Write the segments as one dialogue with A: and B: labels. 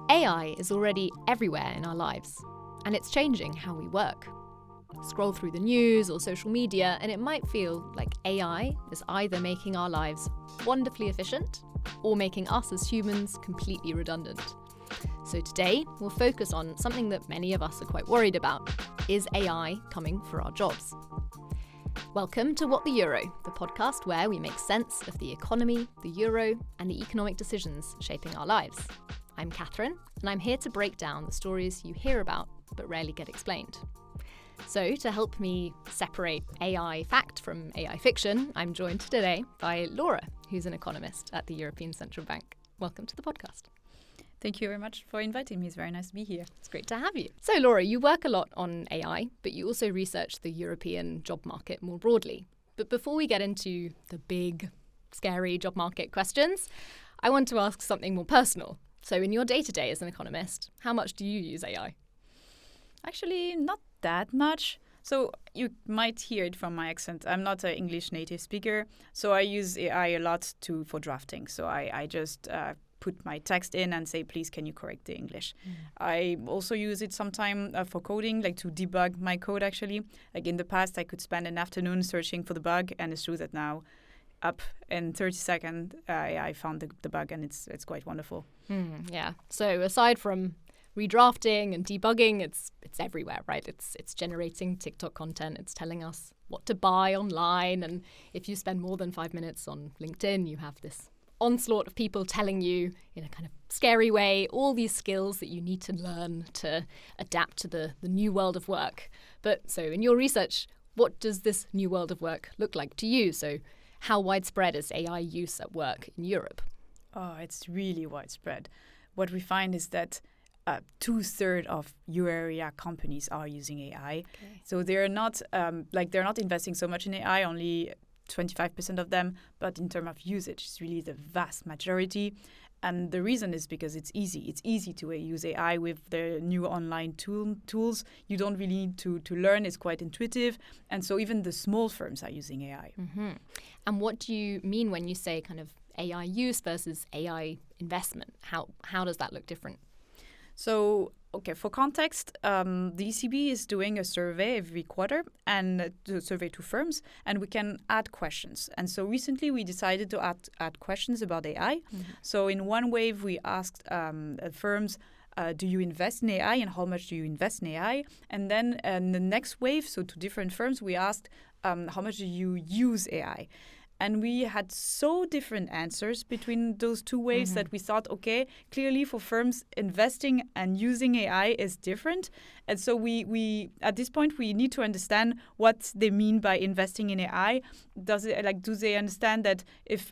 A: AI is already everywhere in our lives, and it's changing how we work. Scroll through the news or social media, and it might feel like AI is either making our lives wonderfully efficient or making us as humans completely redundant. So today, we'll focus on something that many of us are quite worried about. Is AI coming for our jobs? Welcome to What the Euro, the podcast where we make sense of the economy, the euro, and the economic decisions shaping our lives. I'm Catherine, and I'm here to break down the stories you hear about but rarely get explained. So, to help me separate AI fact from AI fiction, I'm joined today by Laura, who's an economist at the European Central Bank. Welcome to the podcast.
B: Thank you very much for inviting me. It's very nice to be here.
A: It's great to have you. So, Laura, you work a lot on AI, but you also research the European job market more broadly. But before we get into the big, scary job market questions, I want to ask something more personal. So, in your day-to-day as an economist, how much do you use AI?
B: Actually, not that much. So you might hear it from my accent. I'm not an English native speaker, so I use AI a lot for drafting. So I just put my text in and say, please, can you correct the English? I also use it sometimes for coding, like to debug my code, actually. Like in the past, I could spend an afternoon searching for the bug, and it's true that now, up in 30 seconds, I found the bug, and it's quite wonderful.
A: Yeah. So aside from redrafting and debugging, it's everywhere, right? It's generating TikTok content. It's telling us what to buy online. And if you spend more than 5 minutes on LinkedIn, you have this onslaught of people telling you in a kind of scary way all these skills that you need to learn to adapt to the new world of work. But so in your research, what does this new world of work look like to you? So how widespread is AI use at work in Europe?
B: Oh, it's really widespread. What we find is that 2/3 of euro area companies are using AI. Okay. So they're not investing so much in AI, only 25% of them, but in terms of usage, it's really the vast majority. And the reason is because it's easy. It's easy to use AI with the new online tools. You don't really need to learn. It's quite intuitive. And so even the small firms are using AI.
A: Mm-hmm. And what do you mean when you say kind of AI use versus AI investment? How does that look different?
B: So, okay, for context, the ECB is doing a survey every quarter, and a survey to firms, and we can add questions. And so recently we decided to add questions about AI. Mm-hmm. So in one wave, we asked firms, do you invest in AI, and how much do you invest in AI? And then in the next wave, so to different firms, we asked, how much do you use AI? And we had so different answers between those two waves that we thought, okay, clearly for firms, investing and using AI is different. And so we at this point, we need to understand what they mean by investing in AI. Do they understand that if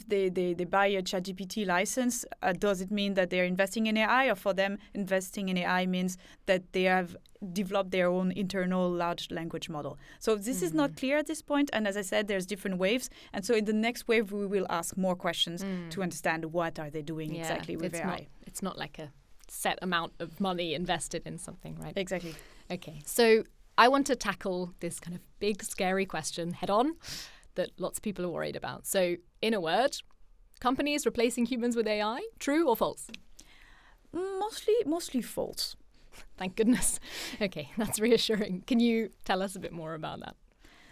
B: they buy a ChatGPT license, does it mean that they're investing in AI? Or for them, investing in AI means that they have developed their own internal large language model. So this is not clear at this point. And as I said, there's different waves. And so in the next wave, we will ask more questions to understand what are they doing exactly with AI.
A: It's not like a set amount of money invested in something, right?
B: Exactly.
A: Okay, so I want to tackle this kind of big, scary question head on that lots of people are worried about. So in a word, companies replacing humans with AI, true or false?
B: Mostly false.
A: Thank goodness. Okay, that's reassuring. Can you tell us a bit more about that?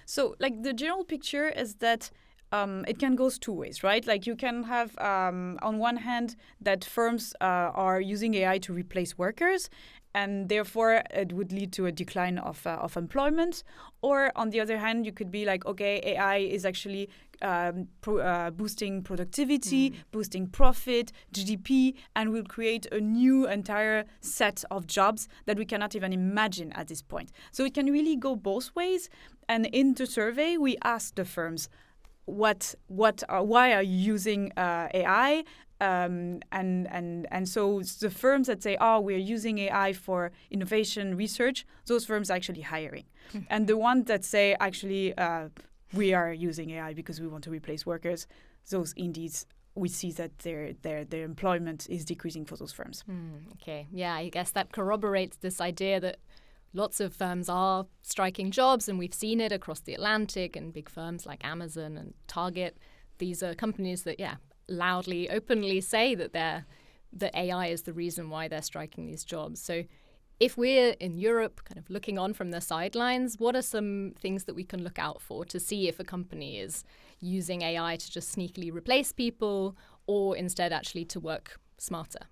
B: So, the general picture is that it can go two ways, right? Like you can have, on one hand, that firms are using AI to replace workers, and therefore it would lead to a decline of employment. Or on the other hand, you could be like, okay, AI is actually boosting productivity, boosting profit, GDP, and will create a new entire set of jobs that we cannot even imagine at this point. So it can really go both ways. And in the survey, we asked the firms, why are you using AI? And so the firms that say, we're using AI for innovation research, those firms are actually hiring. And the ones that say, actually, we are using AI because we want to replace workers, those indeed, we see that their employment is decreasing for those firms.
A: Okay. Yeah, I guess that corroborates this idea that lots of firms are striking jobs, and we've seen it across the Atlantic, and big firms like Amazon and Target. These are companies that, loudly, openly say that they're that AI is the reason why they're striking these jobs. So if we're in Europe kind of looking on from the sidelines, what are some things that we can look out for to see if a company is using AI to just sneakily replace people or instead actually to work smarter?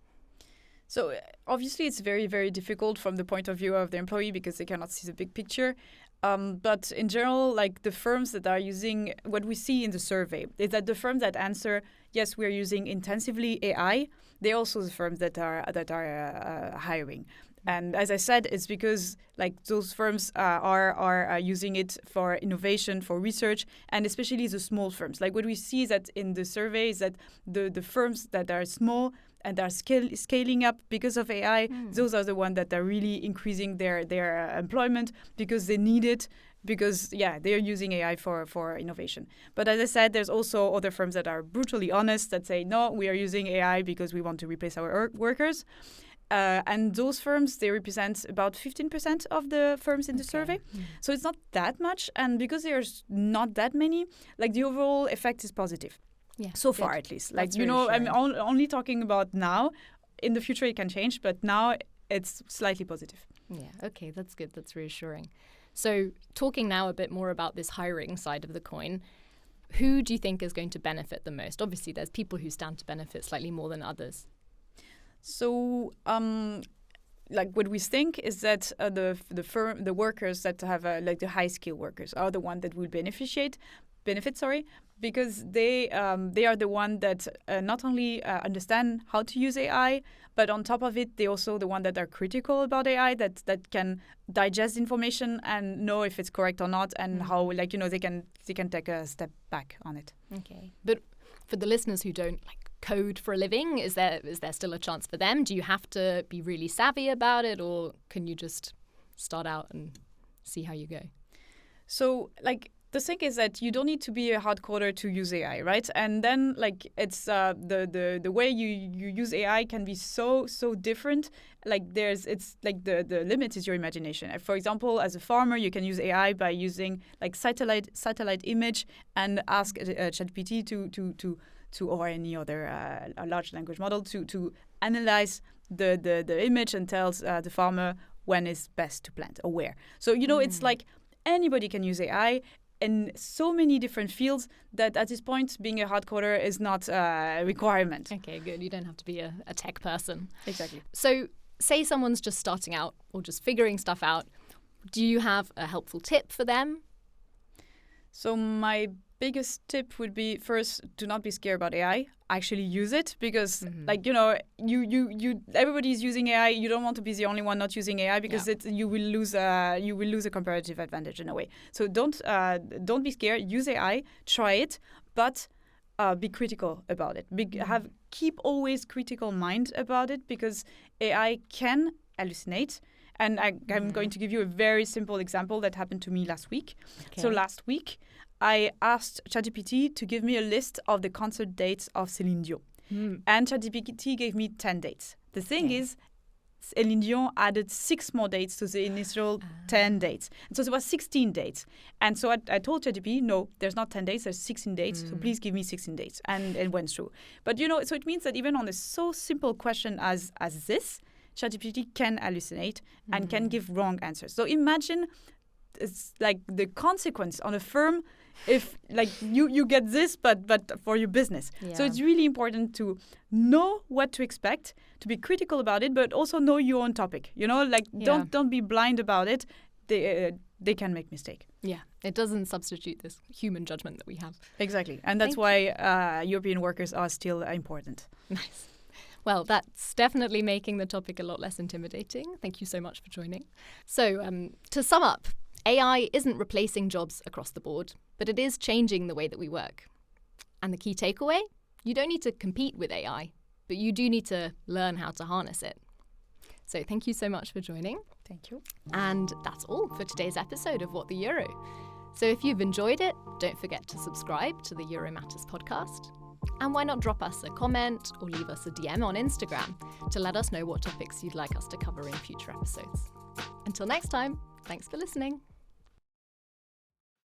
B: So obviously it's very, very difficult from the point of view of the employee because they cannot see the big picture. But in general, like the firms that are using, what we see in the survey is that the firms that answer, yes, we're using intensively AI, they're also the firms that are hiring. And as I said, it's because like those firms are using it for innovation, for research, and especially the small firms. Like what we see is that in the survey is that the firms that are small and are scaling up because of AI, those are the ones that are really increasing their employment because they need it, because, they're using AI for innovation. But as I said, there's also other firms that are brutally honest that say, no, we are using AI because we want to replace our workers. And those firms, they represent about 15% of the firms in the survey. So it's not that much. And because there's not that many, like the overall effect is positive. Yeah, so far, at least. Like, I'm only talking about now. In the future, it can change. But now it's slightly positive.
A: Yeah, okay, that's good. That's reassuring. So talking now a bit more about this hiring side of the coin, who do you think is going to benefit the most? Obviously, there's people who stand to benefit slightly more than others.
B: So, like what we think is that the workers that have like the high skill workers are the one that will benefit, because they are the one that not only understand how to use AI, but on top of it, they also the one that are critical about AI, that can digest information and know if it's correct or not, and how they can take a step back on it.
A: Okay, but for the listeners who don't code for a living, is there still a chance for them? Do you have to be really savvy about it, or can you just start out and see how you go?
B: So the thing is that you don't need to be a hard coder to use AI, right? And then it's the way you use AI can be so different. The limit is your imagination. For example, as a farmer, you can use AI by using satellite image and ask ChatGPT to or any other large language model to analyze the image and tells the farmer when is best to plant or where. So it's like anybody can use AI in so many different fields that at this point being a hard coder is not a requirement.
A: Okay, good. You don't have to be a tech person.
B: Exactly.
A: So say someone's just starting out or just figuring stuff out. Do you have a helpful tip for them?
B: So my biggest tip would be, first, do not be scared about AI. Actually use it, because everybody's using AI. You don't want to be the only one not using AI, because you will lose a comparative advantage in a way. So don't be scared. Use AI. Try it, but be critical about it. Keep always critical mind about it, because AI can hallucinate. And I'm going to give you a very simple example that happened to me last week. Okay. So last week, I asked ChatGPT to give me a list of the concert dates of Céline Dion. And ChatGPT gave me 10 dates. The thing is, Céline Dion added 6 more dates to the initial 10 dates. And so there was 16 dates. And so I told ChatGPT, no, there's not 10 dates, there's 16 dates. So please give me 16 dates. And it went through. But, so it means that even on a so simple question as this, ChatGPT can hallucinate and can give wrong answers. So imagine it's the consequence on a firm if you get this, but for your business. Yeah. So it's really important to know what to expect, to be critical about it, but also know your own topic. Don't be blind about it. They can make mistake.
A: Yeah, it doesn't substitute this human judgment that we have.
B: Exactly, and that's why European workers are still important.
A: Nice. Well, that's definitely making the topic a lot less intimidating. Thank you so much for joining. So to sum up, AI isn't replacing jobs across the board, but it is changing the way that we work. And the key takeaway? You don't need to compete with AI, but you do need to learn how to harness it. So thank you so much for joining.
B: Thank you.
A: And that's all for today's episode of What the Euro. So if you've enjoyed it, don't forget to subscribe to the Euro Matters podcast. And why not drop us a comment or leave us a DM on Instagram to let us know what topics you'd like us to cover in future episodes. Until next time, thanks for listening.